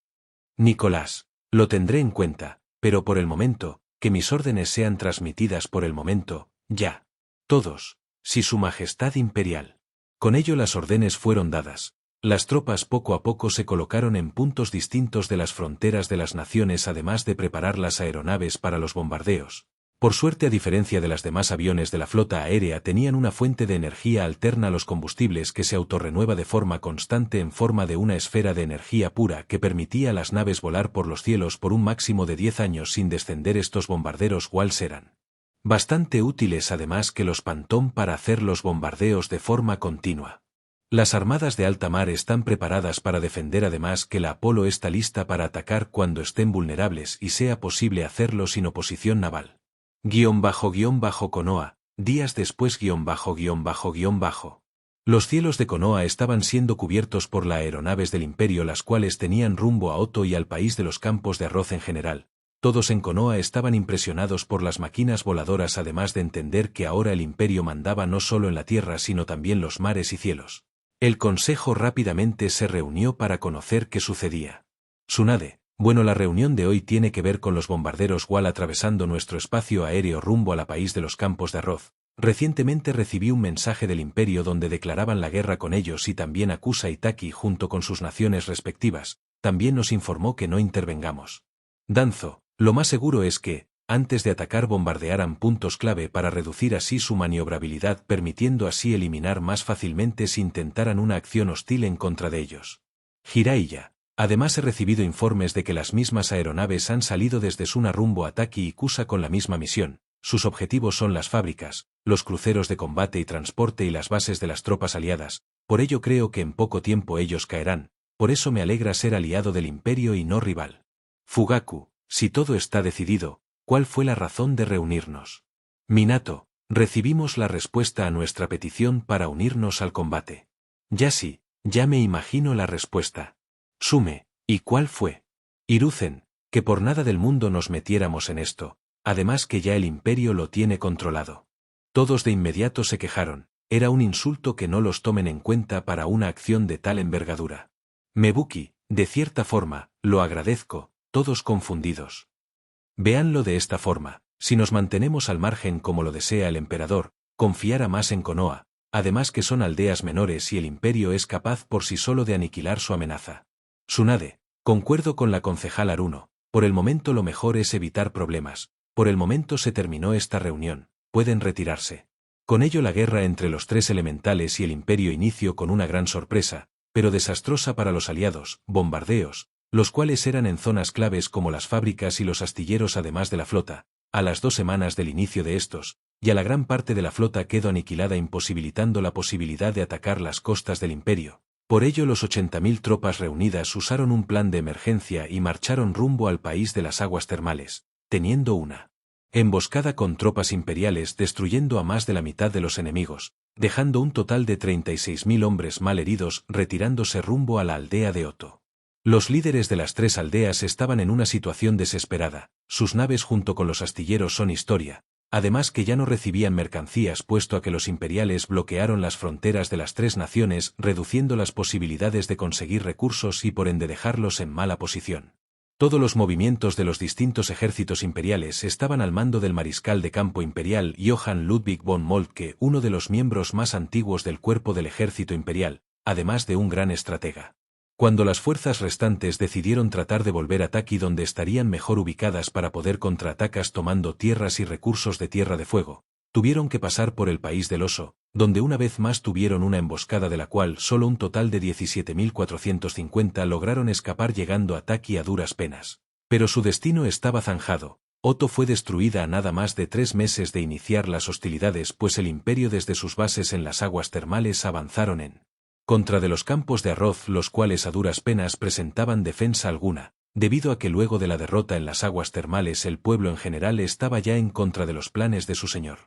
[SPEAKER 1] Nicolás, lo tendré en cuenta, pero por el momento, que mis órdenes sean transmitidas por el momento, ya. Todos, si su majestad imperial. Con ello las órdenes fueron dadas. Las tropas poco a poco se colocaron en puntos distintos de las fronteras de las naciones además de preparar las aeronaves para los bombardeos. Por suerte, a diferencia de las demás aviones de la flota aérea, tenían una fuente de energía alterna a los combustibles que se autorrenueva de forma constante en forma de una esfera de energía pura que permitía a las naves volar por los cielos por un máximo de 10 años sin descender. Estos bombarderos Waltz eran bastante útiles además que los Phantom para hacer los bombardeos de forma continua. Las armadas de alta mar están preparadas para defender además que la Apolo está lista para atacar cuando estén vulnerables y sea posible hacerlo sin oposición naval. ___Konoha, días después ____. Los cielos de Konoha estaban siendo cubiertos por las aeronaves del imperio, las cuales tenían rumbo a Oto y al país de los campos de arroz en general. Todos en Konoha estaban impresionados por las máquinas voladoras, además de entender que ahora el imperio mandaba no solo en la tierra sino también los mares y cielos. El consejo rápidamente se reunió para conocer qué sucedía. Tsunade, bueno, la reunión de hoy tiene que ver con los bombarderos WAL atravesando nuestro espacio aéreo rumbo a la país de los campos de arroz. Recientemente recibí un mensaje del imperio donde declaraban la guerra con ellos y también acusa a Itaki junto con sus naciones respectivas. También nos informó que no intervengamos. Danzo, lo más seguro es que, antes de atacar, bombardearan puntos clave para reducir así su maniobrabilidad, permitiendo así eliminar más fácilmente si intentaran una acción hostil en contra de ellos. Jiraiya. Además he recibido informes de que las mismas aeronaves han salido desde Suna rumbo a Taki y Kusa con la misma misión. Sus objetivos son las fábricas, los cruceros de combate y transporte y las bases de las tropas aliadas, por ello creo que en poco tiempo ellos caerán, por eso me alegra ser aliado del imperio y no rival. Fugaku, si todo está decidido, ¿cuál fue la razón de reunirnos? Minato, recibimos la respuesta a nuestra petición para unirnos al combate. Yashi, ya me imagino la respuesta. Tsume, ¿y cuál fue? Hiruzen, que por nada del mundo nos metiéramos en esto, además que ya el imperio lo tiene controlado. Todos de inmediato se quejaron, era un insulto que no los tomen en cuenta para una acción de tal envergadura. Mebuki, de cierta forma, lo agradezco, todos confundidos. Véanlo de esta forma, si nos mantenemos al margen como lo desea el emperador, confiará más en Konoha, además que son aldeas menores y el imperio es capaz por sí solo de aniquilar su amenaza. Tsunade, concuerdo con la concejal Aruno, por el momento lo mejor es evitar problemas, por el momento se terminó esta reunión, pueden retirarse. Con ello la guerra entre los tres elementales y el imperio inició con una gran sorpresa, pero desastrosa para los aliados, bombardeos, los cuales eran en zonas claves como las fábricas y los astilleros además de la flota, a las 2 semanas del inicio de estos, y a la gran parte de la flota quedó aniquilada imposibilitando la posibilidad de atacar las costas del imperio. Por ello los 80.000 tropas reunidas usaron un plan de emergencia y marcharon rumbo al país de las aguas termales, teniendo una emboscada con tropas imperiales destruyendo a más de la mitad de los enemigos, dejando un total de 36.000 hombres mal heridos retirándose rumbo a la aldea de Oto. Los líderes de las 3 aldeas estaban en una situación desesperada, sus naves junto con los astilleros son historia, además que ya no recibían mercancías puesto a que los imperiales bloquearon las fronteras de las 3 naciones reduciendo las posibilidades de conseguir recursos y por ende dejarlos en mala posición. Todos los movimientos de los distintos ejércitos imperiales estaban al mando del mariscal de campo imperial Johann Ludwig von Moltke, uno de los miembros más antiguos del cuerpo del ejército imperial, además de un gran estratega. Cuando las fuerzas restantes decidieron tratar de volver a Taki donde estarían mejor ubicadas para poder contraatacas tomando tierras y recursos de Tierra de Fuego, tuvieron que pasar por el país del oso, donde una vez más tuvieron una emboscada de la cual solo un total de 17.450 lograron escapar llegando a Taki a duras penas. Pero su destino estaba zanjado. Oto fue destruida a nada más de 3 meses de iniciar las hostilidades pues el imperio desde sus bases en las aguas termales avanzaron en contra de los campos de arroz los cuales a duras penas presentaban defensa alguna, debido a que luego de la derrota en las aguas termales el pueblo en general estaba ya en contra de los planes de su señor.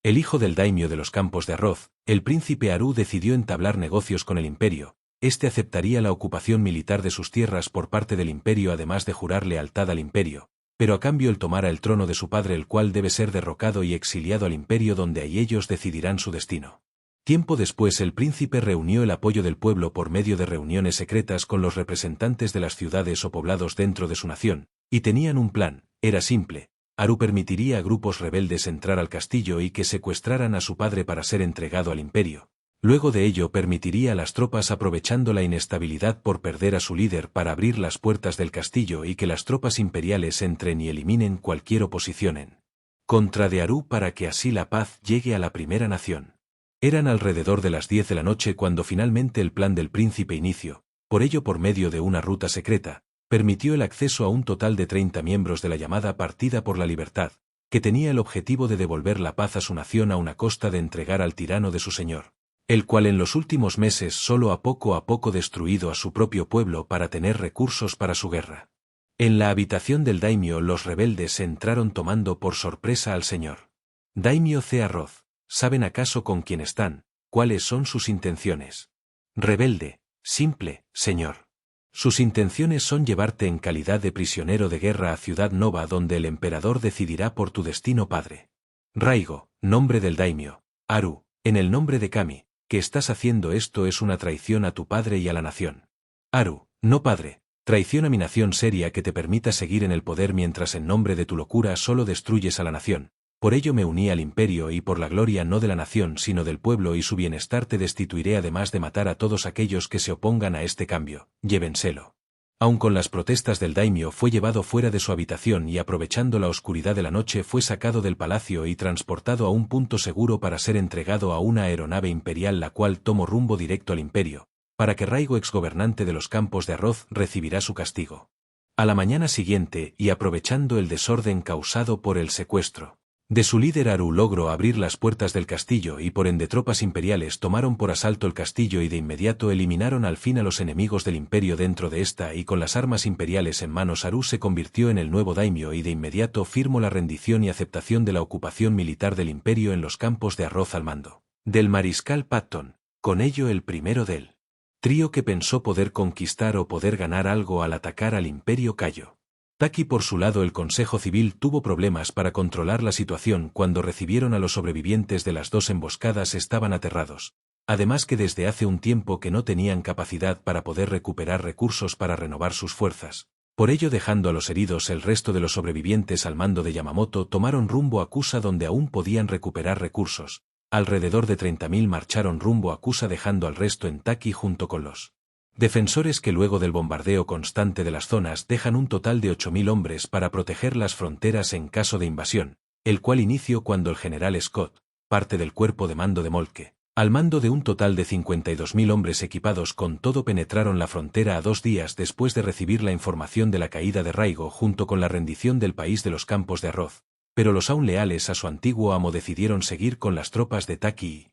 [SPEAKER 1] El hijo del daimio de los campos de arroz, el príncipe Haru decidió entablar negocios con el imperio, este aceptaría la ocupación militar de sus tierras por parte del imperio además de jurar lealtad al imperio, pero a cambio él tomara el trono de su padre el cual debe ser derrocado y exiliado al imperio donde ahí ellos decidirán su destino. Tiempo después el príncipe reunió el apoyo del pueblo por medio de reuniones secretas con los representantes de las ciudades o poblados dentro de su nación, y tenían un plan, era simple. Haru permitiría a grupos rebeldes entrar al castillo y que secuestraran a su padre para ser entregado al imperio. Luego de ello permitiría a las tropas aprovechando la inestabilidad por perder a su líder para abrir las puertas del castillo y que las tropas imperiales entren y eliminen cualquier oposición en contra de Haru para que así la paz llegue a la primera nación. Eran alrededor de las 10 de la noche cuando finalmente el plan del príncipe inició, por ello por medio de una ruta secreta, permitió el acceso a un total de 30 miembros de la llamada Partida por la Libertad, que tenía el objetivo de devolver la paz a su nación a una costa de entregar al tirano de su señor, el cual en los últimos meses solo a poco destruido a su propio pueblo para tener recursos para su guerra. En la habitación del daimio los rebeldes entraron tomando por sorpresa al señor. Daimio C. Arroz, ¿saben acaso con quién están? ¿cuáles son sus intenciones? Rebelde, simple, señor. Sus intenciones son llevarte en calidad de prisionero de guerra a Ciudad Nova, donde el emperador decidirá por tu destino, padre. Raigo, nombre del daimyo. Haru, en el nombre de Kami, que estás haciendo esto es una traición a tu padre y a la nación. Haru, no padre, traición a mi nación seria que te permita seguir en el poder mientras en nombre de tu locura solo destruyes a la nación. Por ello me uní al imperio y por la gloria no de la nación sino del pueblo y su bienestar te destituiré además de matar a todos aquellos que se opongan a este cambio, llévenselo. Aun con las protestas del daimyo fue llevado fuera de su habitación y aprovechando la oscuridad de la noche fue sacado del palacio y transportado a un punto seguro para ser entregado a una aeronave imperial la cual tomó rumbo directo al imperio, para que Raigo, exgobernante de los campos de arroz, recibirá su castigo. A la mañana siguiente y aprovechando el desorden causado por el secuestro de su líder Haru logró abrir las puertas del castillo y por ende tropas imperiales tomaron por asalto el castillo y de inmediato eliminaron al fin a los enemigos del imperio dentro de esta y con las armas imperiales en manos Haru se convirtió en el nuevo daimyo y de inmediato firmó la rendición y aceptación de la ocupación militar del imperio en los campos de arroz al mando del mariscal Patton, con ello el primero del trío que pensó poder conquistar o poder ganar algo al atacar al imperio cayó. Taki por su lado el Consejo Civil tuvo problemas para controlar la situación cuando recibieron a los sobrevivientes de las dos emboscadas estaban aterrados, además que desde hace un tiempo que no tenían capacidad para poder recuperar recursos para renovar sus fuerzas. Por ello dejando a los heridos el resto de los sobrevivientes al mando de Yamamoto tomaron rumbo a Kusa donde aún podían recuperar recursos, alrededor de 30.000 marcharon rumbo a Kusa dejando al resto en Taki junto con los defensores que luego del bombardeo constante de las zonas dejan un total de 8.000 hombres para proteger las fronteras en caso de invasión, el cual inició cuando el general Scott, parte del cuerpo de mando de Moltke, al mando de un total de 52.000 hombres equipados con todo penetraron la frontera a 2 días después de recibir la información de la caída de Raigo junto con la rendición del país de los campos de arroz, pero los aún leales a su antiguo amo decidieron seguir con las tropas de Taki y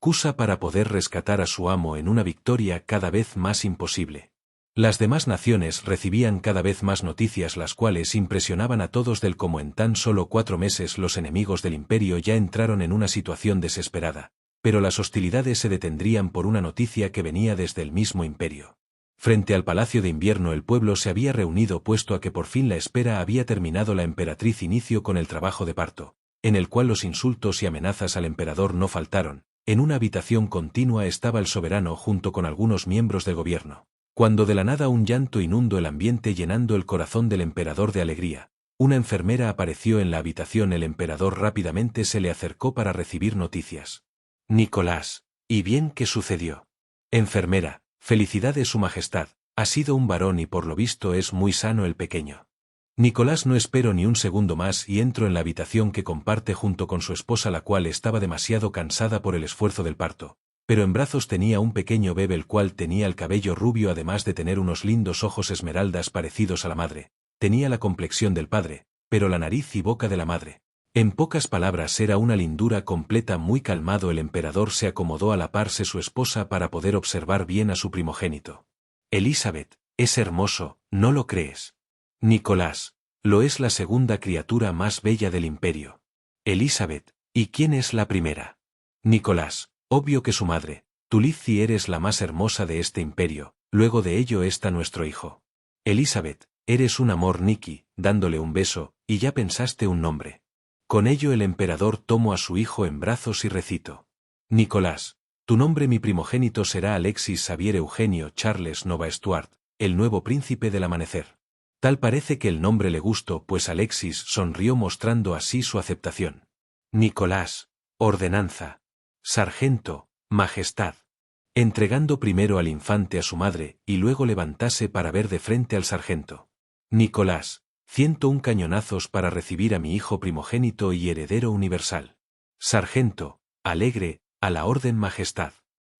[SPEAKER 1] Kusa para poder rescatar a su amo en una victoria cada vez más imposible. Las demás naciones recibían cada vez más noticias las cuales impresionaban a todos del cómo en tan solo 4 meses los enemigos del imperio ya entraron en una situación desesperada, pero las hostilidades se detendrían por una noticia que venía desde el mismo imperio. Frente al Palacio de Invierno el pueblo se había reunido puesto a que por fin la espera había terminado. La emperatriz inició con el trabajo de parto, en el cual los insultos y amenazas al emperador no faltaron. En una habitación continua estaba el soberano junto con algunos miembros del gobierno, cuando de la nada un llanto inundó el ambiente llenando el corazón del emperador de alegría. Una enfermera apareció en la habitación, el emperador rápidamente se le acercó para recibir noticias. Nicolás, ¿y bien qué sucedió? Enfermera, felicidades su majestad, ha sido un varón y por lo visto es muy sano el pequeño. Nicolás no esperó ni un segundo más y entró en la habitación que comparte junto con su esposa la cual estaba demasiado cansada por el esfuerzo del parto, pero en brazos tenía un pequeño bebé el cual tenía el cabello rubio además de tener unos lindos ojos esmeraldas parecidos a la madre, tenía la complexión del padre, pero la nariz y boca de la madre. En pocas palabras era una lindura completa. Muy calmado el emperador se acomodó a la parse su esposa para poder observar bien a su primogénito. Elizabeth, es hermoso, ¿no lo crees? Nicolás, lo es la segunda criatura más bella del imperio. Elizabeth, ¿y quién es la primera? Nicolás, obvio que su madre, tú Lizzie eres la más hermosa de este imperio, luego de ello está nuestro hijo. Elizabeth, eres un amor Nikki, dándole un beso, y ya pensaste un nombre. Con ello el emperador tomó a su hijo en brazos y recitó. Nicolás, tu nombre mi primogénito será Alexis Xavier Eugenio Charles Nova Stuart, el nuevo príncipe del amanecer. Tal parece que el nombre le gustó pues Alexis sonrió mostrando así su aceptación. Nicolás, ordenanza. Sargento, majestad. Entregando primero al infante a su madre y luego levantase para ver de frente al sargento. Nicolás, 101 cañonazos para recibir a mi hijo primogénito y heredero universal. Sargento, alegre, a la orden majestad.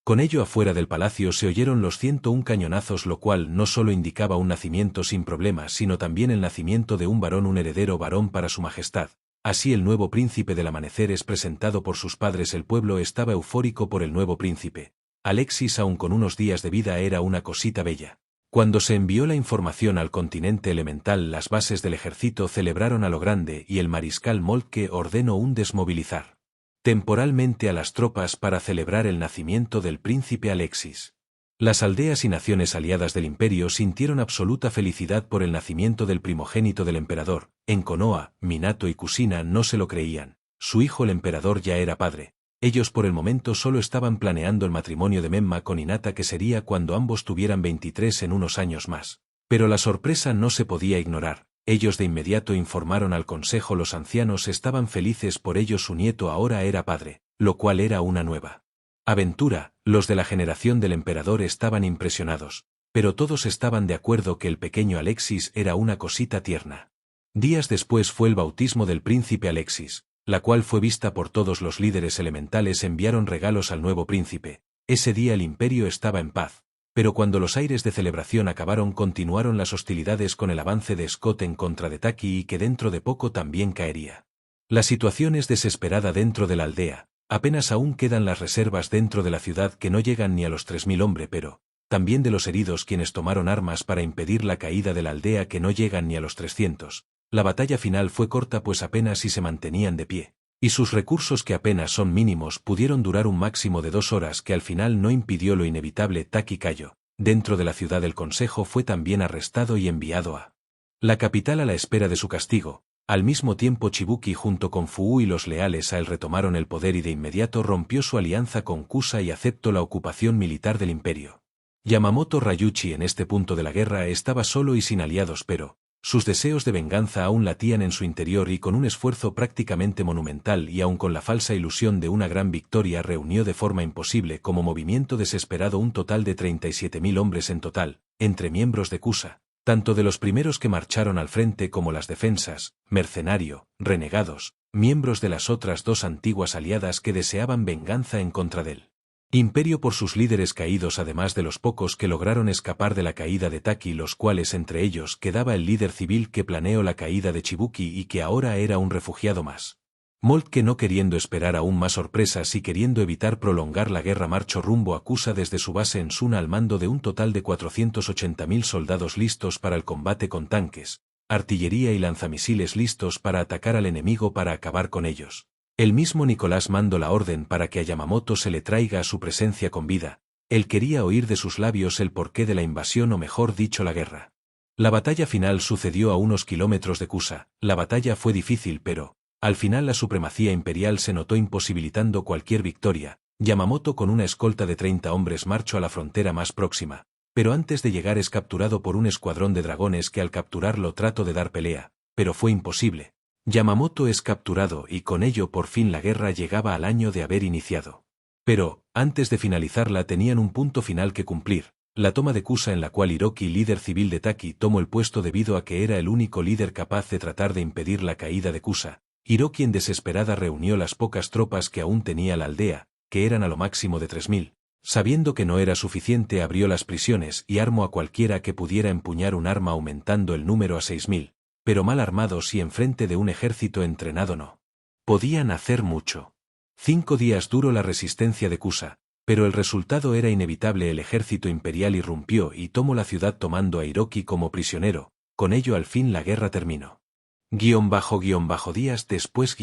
[SPEAKER 1] Con ello afuera del palacio se oyeron los 101 cañonazos, lo cual no solo indicaba un nacimiento sin problemas sino también el nacimiento de un varón, un heredero varón para su majestad. Así el nuevo príncipe del amanecer es presentado por sus padres. El pueblo estaba eufórico por el nuevo príncipe. Alexis aun con unos días de vida era una cosita bella. Cuando se envió la información al continente elemental las bases del ejército celebraron a lo grande y el mariscal Moltke ordenó un desmovilizar. temporalmente a las tropas para celebrar el nacimiento del príncipe Alexis. Las aldeas y naciones aliadas del imperio sintieron absoluta felicidad por el nacimiento del primogénito del emperador. En Konoha, Minato y Kushina no se lo creían. Su hijo el emperador ya era padre. Ellos por el momento solo estaban planeando el matrimonio de Menma con Hinata, que sería cuando ambos tuvieran 23 en unos años más. Pero la sorpresa no se podía ignorar. Ellos de inmediato informaron al consejo. Los ancianos estaban felices por ello. Su nieto ahora era padre, lo cual era una nueva aventura. Los de la generación del emperador estaban impresionados, pero todos estaban de acuerdo que el pequeño Alexis era una cosita tierna. Días después fue el bautismo del príncipe Alexis, la cual fue vista por todos. Los líderes elementales enviaron regalos al nuevo príncipe. Ese día el imperio estaba en paz, pero cuando los aires de celebración acabaron continuaron las hostilidades con el avance de Scott en contra de Taki, y que dentro de poco también caería. La situación es desesperada dentro de la aldea. Apenas aún quedan las reservas dentro de la ciudad que no llegan ni a los 3000 hombres, pero también de los heridos quienes tomaron armas para impedir la caída de la aldea que no llegan ni a los 300. La batalla final fue corta, pues apenas si se mantenían de pie, y sus recursos, que apenas son mínimos, pudieron durar un máximo de 2 horas, que al final no impidió lo inevitable. Taki cayó. Dentro de la ciudad el consejo fue también arrestado y enviado a la capital a la espera de su castigo. Al mismo tiempo Chibuki junto con Fuu y los leales a él retomaron el poder, y de inmediato rompió su alianza con Kusa y aceptó la ocupación militar del imperio. Yamamoto Ryuchi en este punto de la guerra estaba solo y sin aliados, pero sus deseos de venganza aún latían en su interior, y con un esfuerzo prácticamente monumental y aun con la falsa ilusión de una gran victoria reunió de forma imposible, como movimiento desesperado, un total de 37.000 hombres en total, entre miembros de Kusa, tanto de los primeros que marcharon al frente como las defensas, mercenario, renegados, miembros de las otras 2 antiguas aliadas que deseaban venganza en contra del imperio por sus líderes caídos, además de los pocos que lograron escapar de la caída de Taki, los cuales entre ellos quedaba el líder civil que planeó la caída de Chibuki y que ahora era un refugiado más. Molt, que no queriendo esperar aún más sorpresas y queriendo evitar prolongar la guerra, marchó rumbo a Kusa desde su base en Suna al mando de un total de 480.000 soldados listos para el combate, con tanques, artillería y lanzamisiles listos para atacar al enemigo para acabar con ellos. El mismo Nicolás mandó la orden para que a Yamamoto se le traiga a su presencia con vida. Él quería oír de sus labios el porqué de la invasión, o mejor dicho, la guerra. La batalla final sucedió a unos kilómetros de Kusa. La batalla fue difícil, pero al final la supremacía imperial se notó, imposibilitando cualquier victoria. Yamamoto con una escolta de 30 hombres marchó a la frontera más próxima, pero antes de llegar es capturado por un escuadrón de dragones que al capturarlo trató de dar pelea, pero fue imposible. Yamamoto es capturado y con ello por fin la guerra llegaba al año de haber iniciado. Pero, antes de finalizarla, tenían un punto final que cumplir, la toma de Kusa, en la cual Hiroki, líder civil de Taki, tomó el puesto debido a que era el único líder capaz de tratar de impedir la caída de Kusa. Hiroki en desesperada reunió las pocas tropas que aún tenía la aldea, que eran a lo máximo de 3000. Sabiendo que no era suficiente, abrió las prisiones y armó a cualquiera que pudiera empuñar un arma, aumentando el número a 6000. Pero mal armados y enfrente de un ejército entrenado no podían hacer mucho. 5 días duró la resistencia de Kusa, pero el resultado era inevitable. El ejército imperial irrumpió y tomó la ciudad, tomando a Hiroki como prisionero. Con ello al fin la guerra terminó. Días después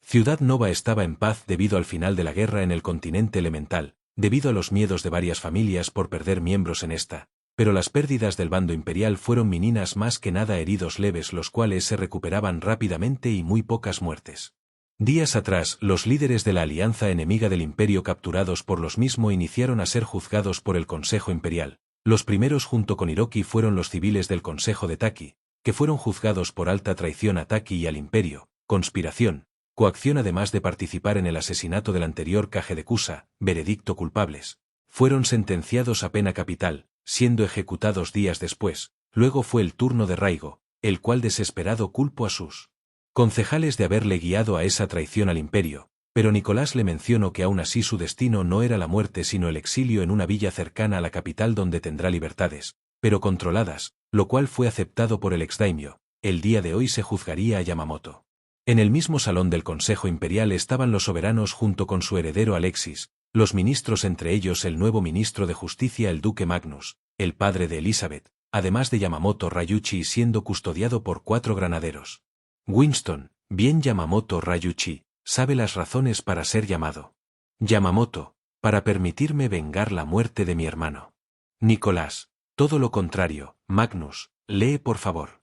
[SPEAKER 1] Ciudad Nova estaba en paz debido al final de la guerra en el continente elemental, debido a los miedos de varias familias por perder miembros en esta. Pero las pérdidas del bando imperial fueron minimas, más que nada heridos leves, los cuales se recuperaban rápidamente, y muy pocas muertes. Días atrás, los líderes de la alianza enemiga del imperio, capturados por los mismos, iniciaron a ser juzgados por el Consejo Imperial. Los primeros junto con Hiroki fueron los civiles del Consejo de Taki, que fueron juzgados por alta traición a Taki y al imperio, conspiración, coacción, además de participar en el asesinato del anterior Kage de Kusa. Veredicto: culpables. Fueron sentenciados a pena capital, siendo ejecutados días después. Luego fue el turno de Raigo, el cual desesperado culpó a sus concejales de haberle guiado a esa traición al imperio, pero Nicolás le mencionó que aún así su destino no era la muerte sino el exilio en una villa cercana a la capital, donde tendrá libertades, pero controladas, lo cual fue aceptado por el exdaimyo. El día de hoy se juzgaría a Yamamoto. En el mismo salón del Consejo Imperial estaban los soberanos junto con su heredero Alexis, los ministros, entre ellos el nuevo ministro de Justicia, el duque Magnus, el padre de Elizabeth, además de Yamamoto Ryuchi, siendo custodiado por 4 granaderos. Winston: bien, Yamamoto Ryuchi, sabe las razones para ser llamado. Yamamoto, para permitirme vengar la muerte de mi hermano. Nicolás, todo lo contrario. Magnus, lee por favor.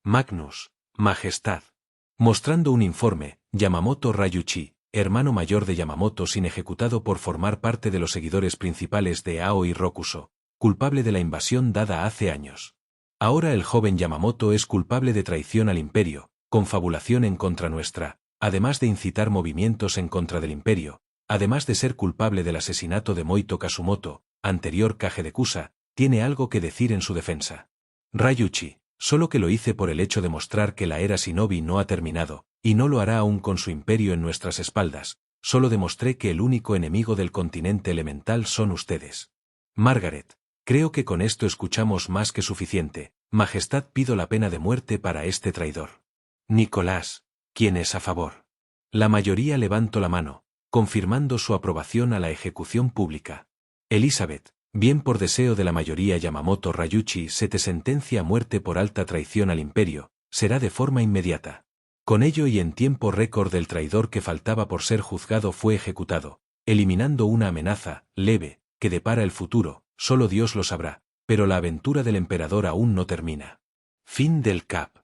[SPEAKER 1] Magnus, Majestad. Mostrando un informe, Yamamoto Ryuichi, hermano mayor de Yamamoto sin ejecutado por formar parte de los seguidores principales de Aoi Rokuso, culpable de la invasión dada hace años. Ahora el joven Yamamoto es culpable de traición al imperio, confabulación en contra nuestra, además de incitar movimientos en contra del imperio, además de ser culpable del asesinato de Moito Kasumoto, anterior Kage de Kusa, tiene algo que decir en su defensa. Ryuichi, solo que lo hice por el hecho de mostrar que la era shinobi no ha terminado, y no lo hará aún con su imperio en nuestras espaldas, solo demostré que el único enemigo del continente elemental son ustedes. Margaret, creo que con esto escuchamos más que suficiente. Majestad, pido la pena de muerte para este traidor. Nicolás, ¿quién es a favor? La mayoría levantó la mano, confirmando su aprobación a la ejecución pública. Elizabeth, bien por deseo de la mayoría Yamamoto Ryuichi se te sentencia a muerte por alta traición al imperio, será de forma inmediata. Con ello y en tiempo récord el traidor que faltaba por ser juzgado fue ejecutado, eliminando una amenaza, leve, que depara el futuro, solo Dios lo sabrá, pero la aventura del emperador aún no termina. Fin del cap.